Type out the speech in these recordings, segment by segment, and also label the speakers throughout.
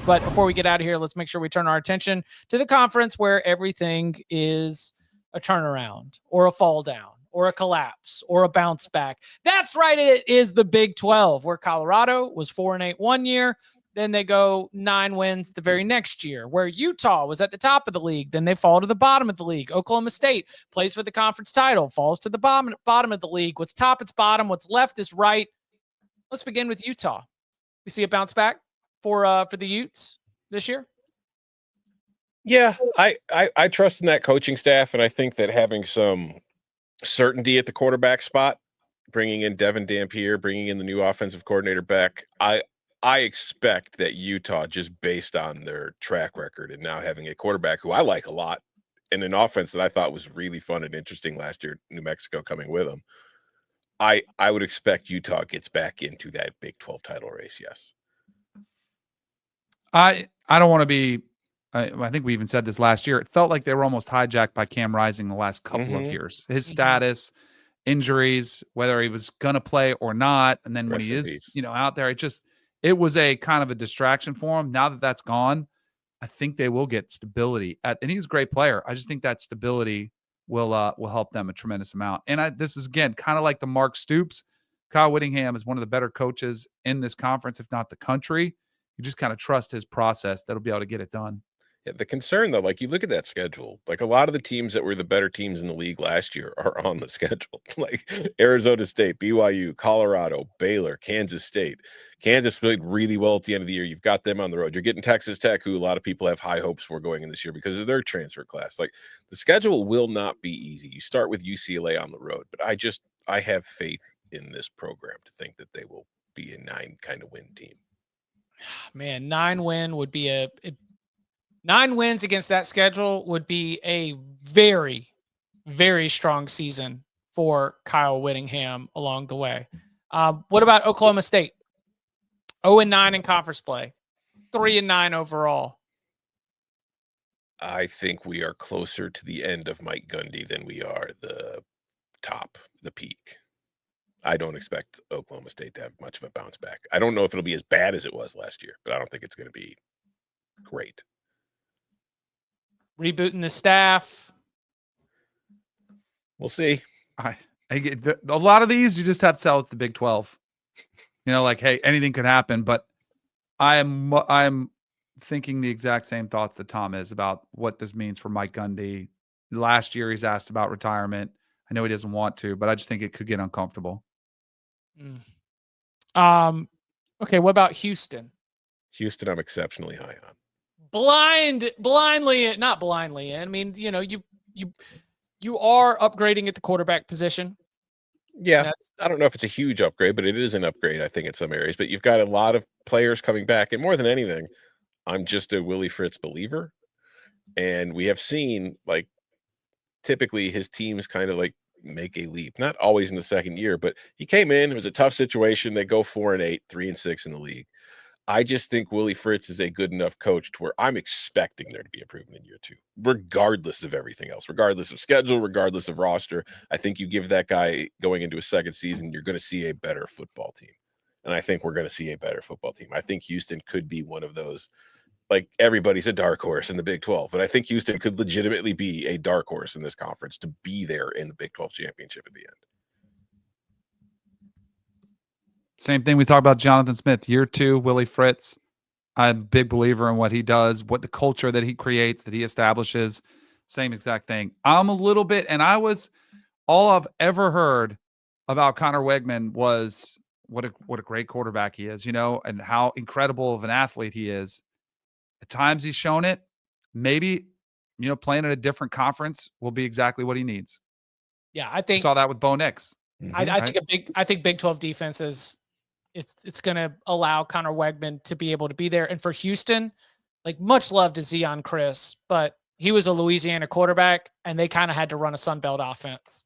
Speaker 1: But before we get out of here, let's make sure we turn our attention to the conference where everything is a turnaround or a fall down or a collapse or a bounce back. That's right. It is the Big 12, where Colorado was 4-8 one year. Then they go 9 wins the very next year, where Utah was at the top of the league. Then they fall to the bottom of the league. Oklahoma State plays for the conference title, falls to the bottom of the league. What's top, it's bottom. What's left is right. Let's begin with Utah. We see a bounce back for the Utes this year.
Speaker 2: Yeah, I trust in that coaching staff, and I think that having some certainty at the quarterback spot, bringing in Devin Dampier, bringing in the new offensive coordinator Beck, I expect that Utah, just based on their track record and now having a quarterback who I like a lot and an offense that I thought was really fun and interesting last year, New Mexico coming with them, I would expect Utah gets back into that Big 12 title race, yes.
Speaker 3: I don't want to be I think we even said this last year. It felt like they were almost hijacked by Cam Rising the last couple of years. His status, injuries, whether he was going to play or not, and then when he is, out there, it was a kind of a distraction for him. Now that that's gone, I think they will get stability. And he's a great player. I just think that stability will help them a tremendous amount. And this is, again, kind of like the Mark Stoops. Kyle Whittingham is one of the better coaches in this conference, if not the country. You just kind of trust his process that'll be able to get it done.
Speaker 2: Yeah, the concern, though, like you look at that schedule, like a lot of the teams that were the better teams in the league last year are on the schedule, like Arizona State, BYU, Colorado, Baylor, Kansas State. Kansas played really well at the end of the year. You've got them on the road. You're getting Texas Tech, who a lot of people have high hopes for going in this year because of their transfer class. Like, the schedule will not be easy. You start with UCLA on the road, but I have faith in this program to think that they will be a 9 kind of win team.
Speaker 1: Man, 9 would be 9 wins against that schedule would be a very, very strong season for Kyle Whittingham along the way. What about Oklahoma State? 0-9 in conference play, 3-9 overall.
Speaker 2: I think we are closer to the end of Mike Gundy than we are the peak. I don't expect Oklahoma State to have much of a bounce back. I don't know if it'll be as bad as it was last year, but I don't think it's going to be great.
Speaker 1: Rebooting the staff.
Speaker 2: We'll see.
Speaker 3: I get a lot of these. You just have to sell it's the Big 12. Like, hey, anything could happen. But I'm thinking the exact same thoughts that Tom is about what this means for Mike Gundy. Last year, he's asked about retirement. I know he doesn't want to, but I just think it could get uncomfortable.
Speaker 1: Okay, what about Houston?
Speaker 2: Houston, I'm exceptionally high on.
Speaker 1: Blindly, not blindly. I mean, you are upgrading at the quarterback position.
Speaker 2: Yeah, I don't know if it's a huge upgrade, but it is an upgrade, I think, in some areas. But you've got a lot of players coming back. And more than anything, I'm just a Willie Fritz believer. And we have seen, like, typically his teams kind of, like, make a leap. Not always in the second year, but he came in. It was a tough situation. They go 4-8, 3-6 in the league. I just think Willie Fritz is a good enough coach to where I'm expecting there to be improvement in year 2, regardless of everything else, regardless of schedule, regardless of roster. I think you give that guy going into a second season, you're going to see a better football team. And I think we're going to see a better football team. I think Houston could be one of those, like, everybody's a dark horse in the Big 12, but I think Houston could legitimately be a dark horse in this conference to be there in the Big 12 championship at the end.
Speaker 3: Same thing we talked about Jonathan Smith. Year 2, Willie Fritz. I'm a big believer in what he does, what the culture that he creates, that he establishes. Same exact thing. I'm a little bit, and all I've ever heard about Connor Wegman was what a great quarterback he is, and how incredible of an athlete he is. At times he's shown it. Maybe, playing in a different conference will be exactly what he needs.
Speaker 1: Yeah, I think
Speaker 3: saw that with Bo Nix.
Speaker 1: I think Big 12 defense it's going to allow Connor Wegman to be able to be there. And for Houston, like, much love to Zion Chris, but he was a Louisiana quarterback and they kind of had to run a Sun Belt offense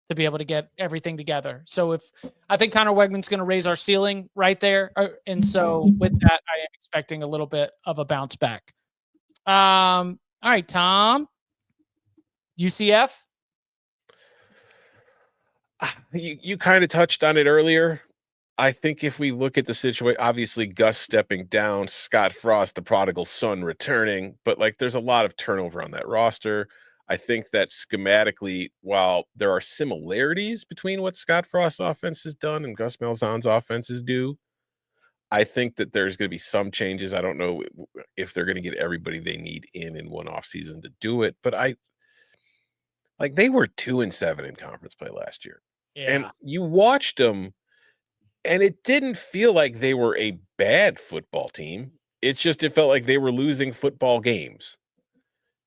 Speaker 1: to be able to get everything together. So I think Connor Wegman's going to raise our ceiling right there. And so with that, I am expecting a little bit of a bounce back. All right, Tom, UCF.
Speaker 2: You kind of touched on it earlier. I think if we look at the situation, obviously Gus stepping down, Scott Frost, the prodigal son, returning, but like there's a lot of turnover on that roster. I think that schematically, while there are similarities between what Scott Frost's offense has done and Gus Malzahn's offenses do, I think that there's going to be some changes. I don't know if they're going to get everybody they need in one offseason to do it, but they were 2-7 in conference play last year. And
Speaker 1: Yeah.
Speaker 2: you watched them, and it didn't feel like they were a bad football team. It felt like they were losing football games.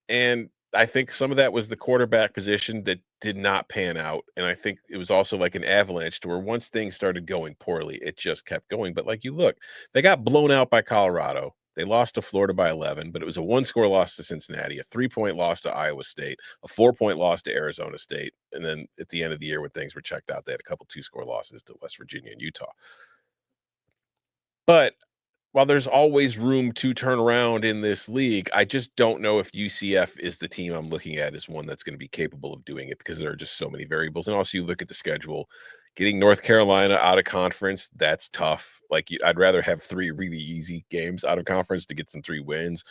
Speaker 2: And I think some of that was the quarterback position that did not pan out. And I think it was also like an avalanche to where once things started going poorly, it just kept going. But like you look, they got blown out by Colorado. They lost to Florida by 11, but it was a 1-score loss to Cincinnati, a 3-point loss to Iowa State, a 4-point loss to Arizona State. And then at the end of the year, when things were checked out, they had a couple 2-score losses to West Virginia and Utah. But while there's always room to turn around in this league, I just don't know if UCF is the team I'm looking at as one that's going to be capable of doing it because there are just so many variables. And also you look at the schedule, getting North Carolina out of conference, that's tough. I'd rather have 3 really easy games out of conference to get some 3 wins.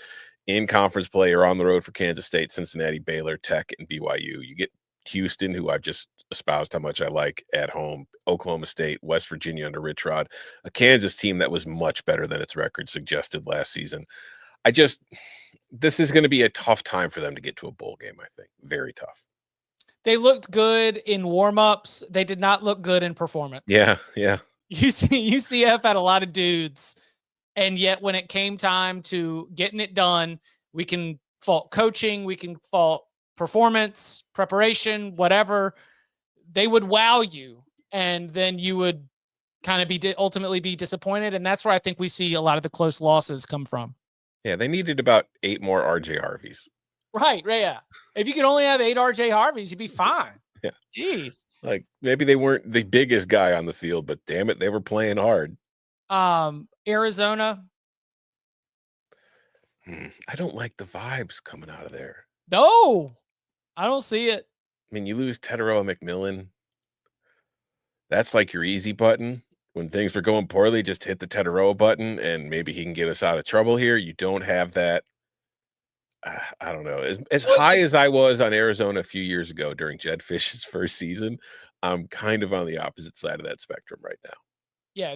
Speaker 2: In conference play or on the road for Kansas State, Cincinnati, Baylor, Tech, and BYU. You get Houston, who I've just espoused how much I like at home, Oklahoma State, West Virginia under Rich Rod, a Kansas team that was much better than its record suggested last season. This is going to be a tough time for them to get to a bowl game, I think. Very tough.
Speaker 1: They looked good in warm-ups. They did not look good in performance.
Speaker 2: Yeah.
Speaker 1: UCF had a lot of dudes, and yet when it came time to getting it done, we can fault coaching, we can fault performance, preparation, whatever. They would wow you, and then you would kind of ultimately be disappointed, and that's where I think we see a lot of the close losses come from.
Speaker 2: Yeah, they needed about 8 more RJ Harveys.
Speaker 1: Right, yeah. If you could only have 8 RJ Harveys, you'd be fine.
Speaker 2: Yeah.
Speaker 1: Jeez.
Speaker 2: Like maybe they weren't the biggest guy on the field, but damn it, they were playing hard.
Speaker 1: Arizona.
Speaker 2: I don't like the vibes coming out of there.
Speaker 1: No, I don't see it.
Speaker 2: I mean, you lose Teteroa McMillan. That's like your easy button. When things were going poorly, just hit the Teteroa button and maybe he can get us out of trouble here. You don't have that. I don't know. As high as I was on Arizona a few years ago during Jed Fish's first season, I'm kind of on the opposite side of that spectrum right now.
Speaker 1: Yeah,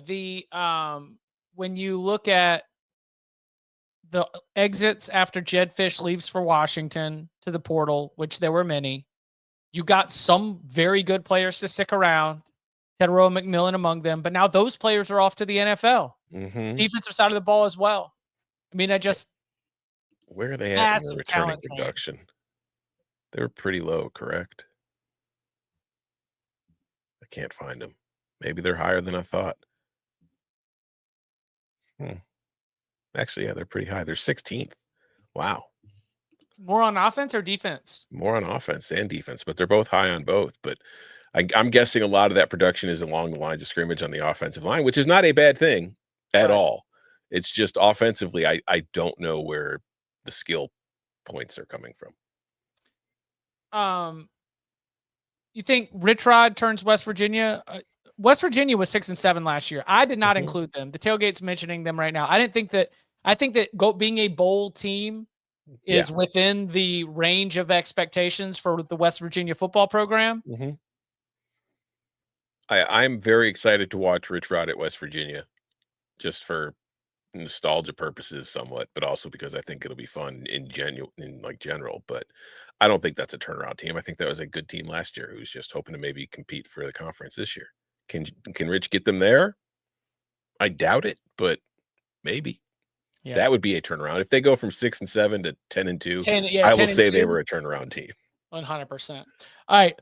Speaker 1: when you look at the exits after Jed Fish leaves for Washington to the portal, which there were many, you got some very good players to stick around, Teteroa McMillan among them, but now those players are off to the NFL. Defensive side of the ball as well. I mean,
Speaker 2: where are they at in their returning production? They were pretty low, correct? I can't find them. Maybe they're higher than I thought. Actually, yeah, they're pretty high. They're 16th. Wow.
Speaker 1: More on offense or defense?
Speaker 2: More on offense and defense, but they're both high on both. But I'm guessing a lot of that production is along the lines of scrimmage on the offensive line, which is not a bad thing at all. It's just offensively, I don't know where the skill points are coming from.
Speaker 1: You think Rich Rod turns West Virginia? West Virginia was 6-7 last year. I did not include them. The tailgate's mentioning them right now. I think that being a bowl team is within the range of expectations for the West Virginia football program.
Speaker 2: I'm very excited to watch Rich Rod at West Virginia, just for nostalgia purposes somewhat, but also because I think it'll be fun in general. But I don't think that's a turnaround team. I think that was a good team last year who's just hoping to maybe compete for the conference this year. Can Rich get them there? I doubt it, but maybe. Yeah. That would be a turnaround. If they go from 6-7 to 10-2, I will say they were a turnaround team.
Speaker 1: 100%. All right.